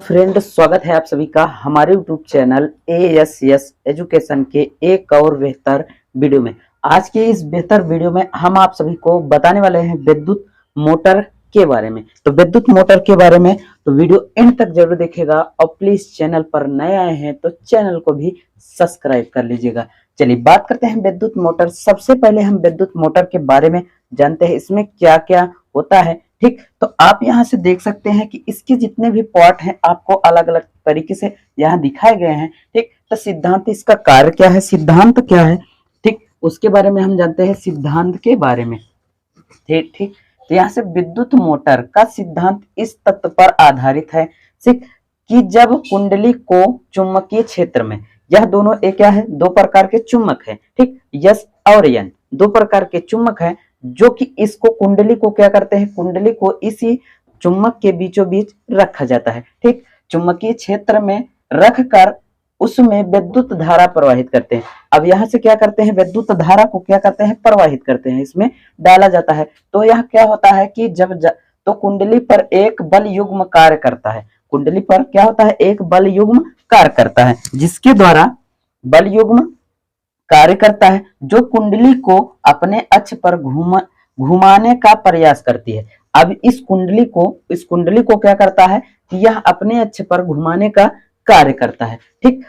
Friend, स्वागत है आप सभी का हमारे YouTube चैनल ASS एजुकेशन के एक और बेहतर वीडियो में। आज के इस बेहतर वीडियो में हम आप सभी को बताने वाले हैं विद्युत मोटर के बारे में। तो विद्युत मोटर के बारे में तो वीडियो एंड तक जरूर देखिएगा और प्लीज चैनल पर नए आए हैं तो चैनल को भी सब्सक्राइब कर लीजिएगा। चलिए बात करते हैं विद्युत मोटर। सबसे पहले हम विद्युत मोटर के बारे में जानते हैं, इसमें क्या क्या होता है। ठीक, तो आप यहाँ से देख सकते हैं कि इसके जितने भी पार्ट हैं आपको अलग अलग तरीके से यहाँ दिखाए गए हैं। ठीक, तो सिद्धांत, इसका कार्य क्या है, सिद्धांत क्या है, ठीक, उसके बारे में हम जानते हैं सिद्धांत के बारे में। ठीक ठीक, तो यहाँ से विद्युत मोटर का सिद्धांत इस तथ्य पर आधारित है कि जब कुंडली को चुंबकीय क्षेत्र में, यह दोनों एक क्या है, दो प्रकार के चुंबक है। ठीक, यस और यन दो प्रकार के चुंबक है जो कि इसको कुंडली को क्या करते हैं, कुंडली को इसी चुंबक के बीचों बीच रखा जाता है। ठीक, चुंबकीय क्षेत्र में रखकर उसमें विद्युत धारा प्रवाहित करते हैं। अब यहाँ से क्या करते हैं, विद्युत धारा को क्या करते हैं, प्रवाहित करते हैं, इसमें डाला जाता है। तो यह क्या होता है कि तो कुंडली पर एक बल युग्म कार्य करता है। कुंडली पर क्या होता है, एक बल युग्म कार्य करता है, जिसके द्वारा बल युग्म कार्य करता है जो कुंडली को अपने अक्ष पर घुमाने का प्रयास करती है। अब इस कुंडली को क्या करता है कि यह अपने अक्ष पर घुमाने का कार्य करता है। ठीक,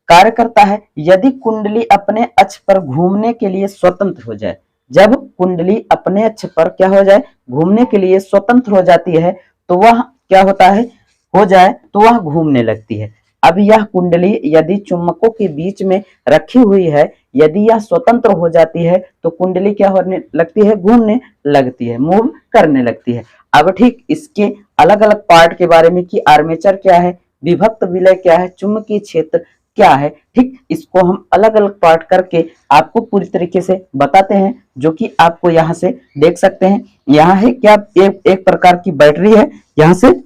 कार्य करता है यदि कुंडली अपने अक्ष पर घूमने के लिए स्वतंत्र हो जाए। जब कुंडली अपने अक्ष पर क्या हो जाए, घूमने के लिए स्वतंत्र हो जाती है तो वह क्या होता है, हो जाए तो वह घूमने लगती है। अब यह कुंडली यदि चुंबकों के बीच में रखी हुई है, यदि यह स्वतंत्र हो जाती है तो कुंडली क्या होने लगती है, घूमने लगती है, मूव करने लगती है। अब ठीक इसके अलग अलग पार्ट के बारे में कि आर्मेचर क्या है, विभक्त विलय क्या है, चुंबकीय क्षेत्र क्या है, ठीक, इसको हम अलग अलग पार्ट करके आपको पूरी तरीके से बताते हैं, जो कि आपको यहाँ से देख सकते हैं। यहाँ है क्या, एक प्रकार की बैटरी है, यहाँ से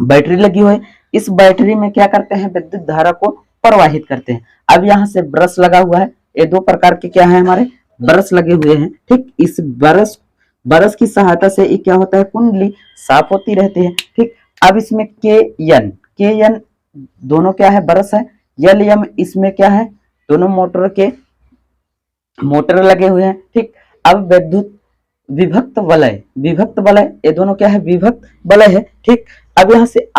बैटरी लगी हुई है। इस बैटरी में क्या करते हैं, विद्युत धारा को प्रवाहित करते हैं। अब यहाँ से ब्रश लगा हुआ है, ये दो प्रकार के क्या है, हमारे ब्रश लगे हुए हैं। ठीक, इस ब्रश की सहायता से ये क्या होता है, कुंडली साफ होती रहती है। ठीक, अब इसमें के एन दोनों क्या है, ब्रश है। यल एम इसमें क्या है, दोनों मोटर लगे हुए हैं। ठीक, अब विभक्त वलय ये दोनों क्या है, विभक्त वलय है। ठीक, अब यहाँ से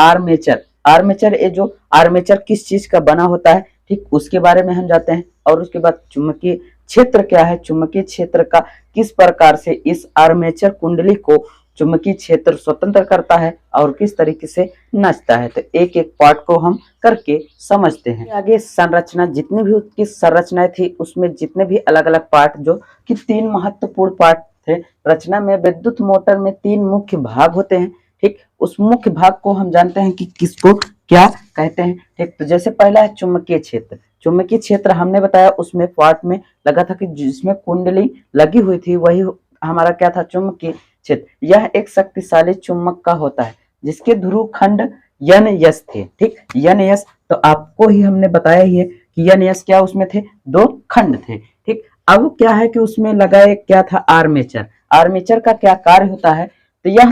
आर्मेचर ये जो आर्मेचर किस चीज का बना होता है, ठीक, उसके बारे में हम जाते हैं। और उसके बाद चुंबकीय क्षेत्र क्या है, चुंबकीय क्षेत्र का किस प्रकार से इस आर्मेचर कुंडली को चुंबकीय क्षेत्र स्वतंत्र करता है और किस तरीके से नचता है। तो एक एक पार्ट को हम करके समझते हैं। आगे संरचना, जितनी भी उसकी संरचनाएं थी उसमें जितने भी अलग अलग पार्ट, जो कि 3 महत्वपूर्ण पार्ट थे रचना में। विद्युत मोटर में 3 मुख्य भाग होते हैं। ठीक, उस मुख्य भाग को हम जानते हैं कि किसको क्या कहते हैं। ठीक, तो जैसे पहला है चुंबकीय क्षेत्र। चुंबकीय क्षेत्र हमने बताया उसमें पार्ट में लगा था कि जिसमें कुंडली लगी हुई थी वही हमारा क्या था, चुंबकीय क्षेत्र। यह एक शक्तिशाली चुंबक का होता है जिसके ध्रुव खंड यन यस थे। ठीक, यन यस तो आपको ही हमने बताया ही है कि यन यस क्या उसमें थे, 2 खंड थे। ठीक, अब क्या है कि उसमें लगा एक क्या था, आर्मेचर। आर्मेचर का क्या कार्य होता है, तो यह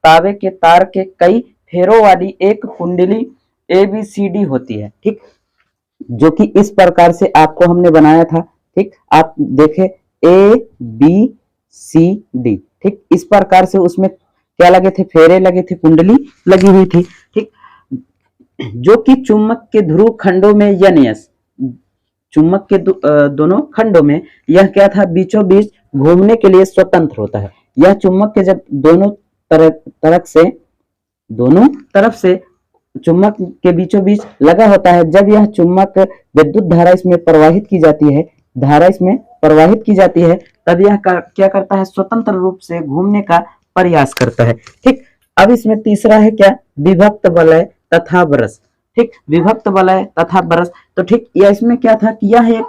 तावे के तार के कई फेरों वाली एक कुंडली ABCD होती है। ठीक, जो कि इस प्रकार से आपको हमने बनाया था। ठीक, आप देखें ABCD। ठीक, इस प्रकार से उसमें क्या लगे थे, फेरे लगे थे, कुंडली लगी हुई थी। ठीक, जो कि चुंबक के ध्रुव खंडों में यस, चुंबक के दोनों खंडों में यह क्या था, बीचों बीच घूमने के लिए स्वतंत्र होता है। यह चुंबक के जब दोनों तरफ से चुंबक के बीचों बीच लगा होता है, जब यह चुंबक विद्युत धारा इसमें प्रवाहित की जाती है, तब यह क्या करता है, स्वतंत्र रूप से घूमने का प्रयास करता है। ठीक, अब इसमें तीसरा है क्या, विभक्त वलय तथा ब्रश। ठीक, विभक्त वलय तथा ब्रश। तो ठीक, यह इसमें क्या था कि यह एक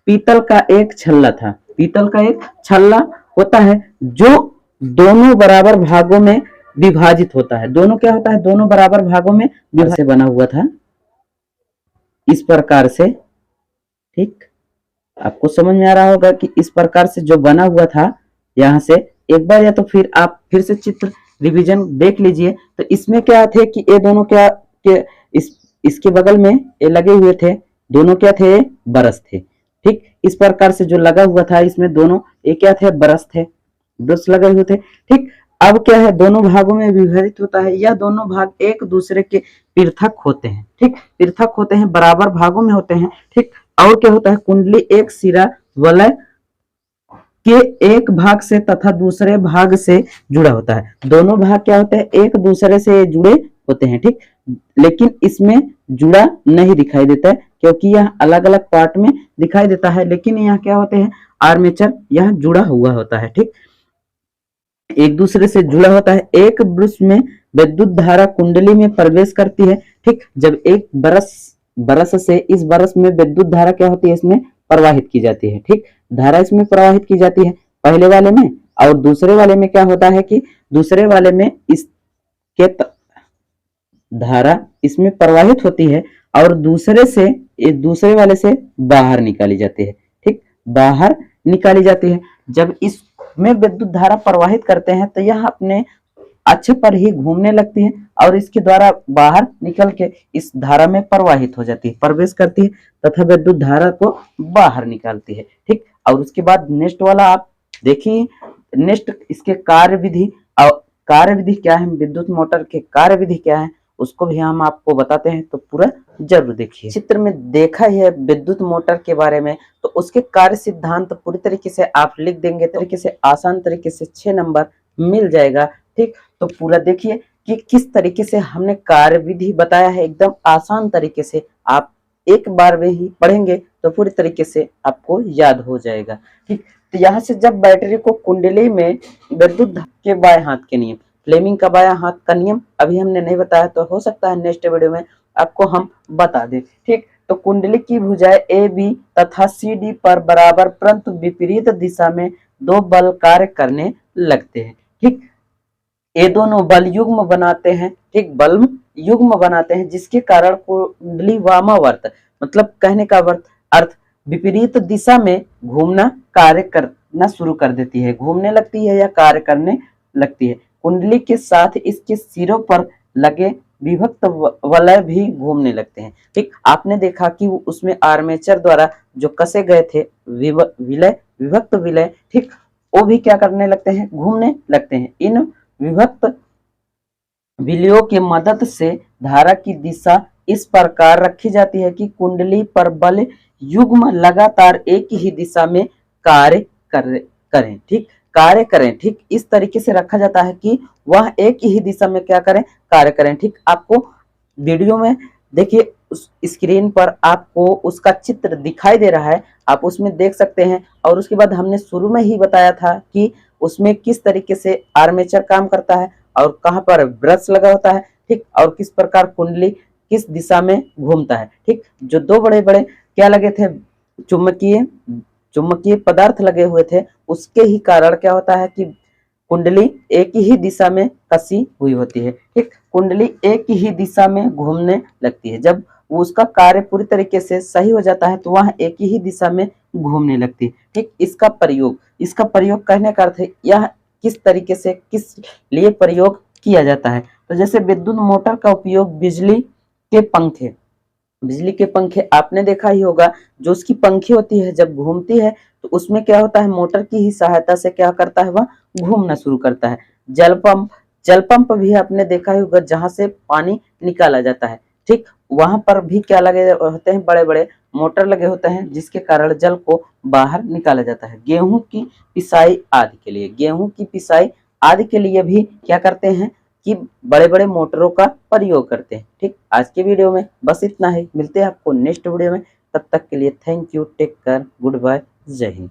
पीतल का एक छल्ला था। पीतल का एक छल्ला होता है जो दोनों बराबर भागों में विभाजित होता है। दोनों क्या होता है, दोनों बराबर भागों में से बना हुआ था इस प्रकार से। ठीक, आपको समझ में आ रहा होगा कि इस प्रकार से जो बना हुआ था, यहाँ से एक बार या तो फिर आप फिर से चित्र रिवीजन देख लीजिए। तो इसमें क्या थे कि ये दोनों क्या के इसके बगल में ये लगे हुए थे, दोनों क्या थे, ब्रश थे। ठीक, इस प्रकार से जो लगा हुआ था इसमें दोनों ये क्या थे, ब्रश थे, ब्रश लगे हुए थे। ठीक, अब क्या है, दोनों भागों में विभाजित होता है। यह दोनों भाग एक दूसरे के पृथक होते हैं। ठीक, पृथक होते हैं, बराबर भागों में होते हैं। ठीक, और क्या होता है, कुंडली एक सिरा वलय के एक भाग से तथा दूसरे भाग से जुड़ा होता है। दोनों भाग क्या होते हैं, एक दूसरे से जुड़े होते हैं। ठीक, लेकिन इसमें जुड़ा नहीं दिखाई देता है क्योंकि यह अलग अलग पार्ट में दिखाई देता है, लेकिन यहाँ क्या होते हैं, आर्मेचर यह जुड़ा हुआ होता है। ठीक, एक दूसरे से जुड़ा होता है। एक ब्रश में विद्युत धारा कुंडली में प्रवेश करती है। ठीक, जब एक ब्रश से इस ब्रश में विद्युत धारा क्या होती है, इसमें प्रवाहित की जाती है। ठीक, धारा इसमें प्रवाहित की जाती है पहले वाले में, और दूसरे वाले में क्या होता है कि दूसरे वाले में इसके धारा इसमें प्रवाहित होती है और दूसरे वाले से बाहर निकाली जाती है। ठीक, बाहर निकाली जाती है। जब इसमें विद्युत धारा प्रवाहित करते हैं तो यह अपने अक्ष पर ही घूमने लगती है और इसके द्वारा बाहर निकल के इस धारा में प्रवाहित हो जाती है, प्रवेश करती है तथा विद्युत धारा को बाहर निकालती है। ठीक, और उसके बाद नेक्स्ट वाला आप देखिए, नेक्स्ट इसके कार्यविधि, और कार्यविधि क्या है, विद्युत मोटर के कार्यविधि क्या है उसको भी हम आपको बताते हैं, तो पूरा जरूर देखिए। चित्र में देखा है विद्युत मोटर के बारे में, तो उसके कार्य सिद्धांत पूरी तरीके से आप लिख देंगे, तरीके से आसान तरीके से 6 नंबर मिल जाएगा। ठीक, तो पूरा देखिए कि किस तरीके से हमने कार्यविधि बताया है, एकदम आसान तरीके से। आप एक बार में ही पढ़ेंगे तो पूरी तरीके से आपको याद हो जाएगा। ठीक, तो यहाँ से जब बैटरी को कुंडली में विद्युत के बाएं हाथ के नियम, फ्लेमिंग का बायां हाथ का नियम अभी हमने नहीं बताया, तो हो सकता है नेक्स्ट वीडियो में आपको हम बता दें। ठीक, तो कुंडली की भुजाएं ए बी तथा सी डी पर बराबर परंतु विपरीत दिशा में दो बल कार्य करने लगते हैं। ठीक, ये दोनों बल युग्म बनाते हैं। ठीक, बल युग्म बनाते हैं जिसके कारण कुंडली वामावर्त, मतलब कहने का अर्थ विपरीत दिशा में घूमना कार्य करना शुरू कर देती है, घूमने लगती है या कार्य करने लगती है। कुंडली के साथ इसके सिरों पर लगे विभक्त वलय भी घूमने लगते हैं। ठीक, आपने देखा कि उसमें आर्मेचर द्वारा जो कसे गए थे विभक्त विलय, ठीक, वो भी क्या करने लगते हैं, घूमने लगते हैं। इन विभक्त विलयों की मदद से धारा की दिशा इस प्रकार रखी जाती है कि कुंडली पर बल युग्म लगातार एक ही दिशा में कार्य करें। ठीक, कार्य करें। ठीक, इस तरीके से रखा जाता है कि वह एक ही दिशा में क्या करें, कार्य करें। ठीक, आपको वीडियो में देखिए, उस स्क्रीन पर आपको उसका चित्र दिखाई दे रहा है, आप उसमें देख सकते हैं। और उसके बाद हमने शुरू में ही बताया था कि उसमें किस तरीके से आर्मेचर काम करता है और कहाँ पर ब्रश लगा होता है। ठीक, और किस प्रकार कुंडली किस दिशा में घूमता है। ठीक, जो दो बड़े बड़े क्या लगे थे, चुंबकीय पदार्थ लगे हुए थे, उसके ही कारण क्या होता है कि कुंडली एक ही दिशा में कसी हुई होती है। ठीक, कुंडली एक ही दिशा में घूमने लगती है। जब उसका कार्य पूरी तरीके से सही हो जाता है तो वह एक ही दिशा में घूमने लगती है। ठीक, इसका प्रयोग कहने का अर्थ है यह किस तरीके से किस लिए प्रयोग किया जाता है। तो जैसे विद्युत मोटर का उपयोग बिजली के पंखे आपने देखा ही होगा, जो उसकी पंखी होती है जब घूमती है तो उसमें क्या होता है, मोटर की ही सहायता से क्या करता है, वह घूमना शुरू करता है। जल पंप भी आपने देखा ही होगा, जहां से पानी निकाला जाता है। ठीक, वहां पर भी क्या लगे होते हैं, बड़े बड़े मोटर लगे होते हैं जिसके कारण जल को बाहर निकाला जाता है। गेहूं की पिसाई आदि के लिए भी क्या करते हैं कि बड़े बड़े मोटरों का प्रयोग करते हैं। ठीक, आज के वीडियो में बस इतना ही, मिलते हैं आपको नेक्स्ट वीडियो में। तब तक के लिए thank you, take care, goodbye, जय हिंद।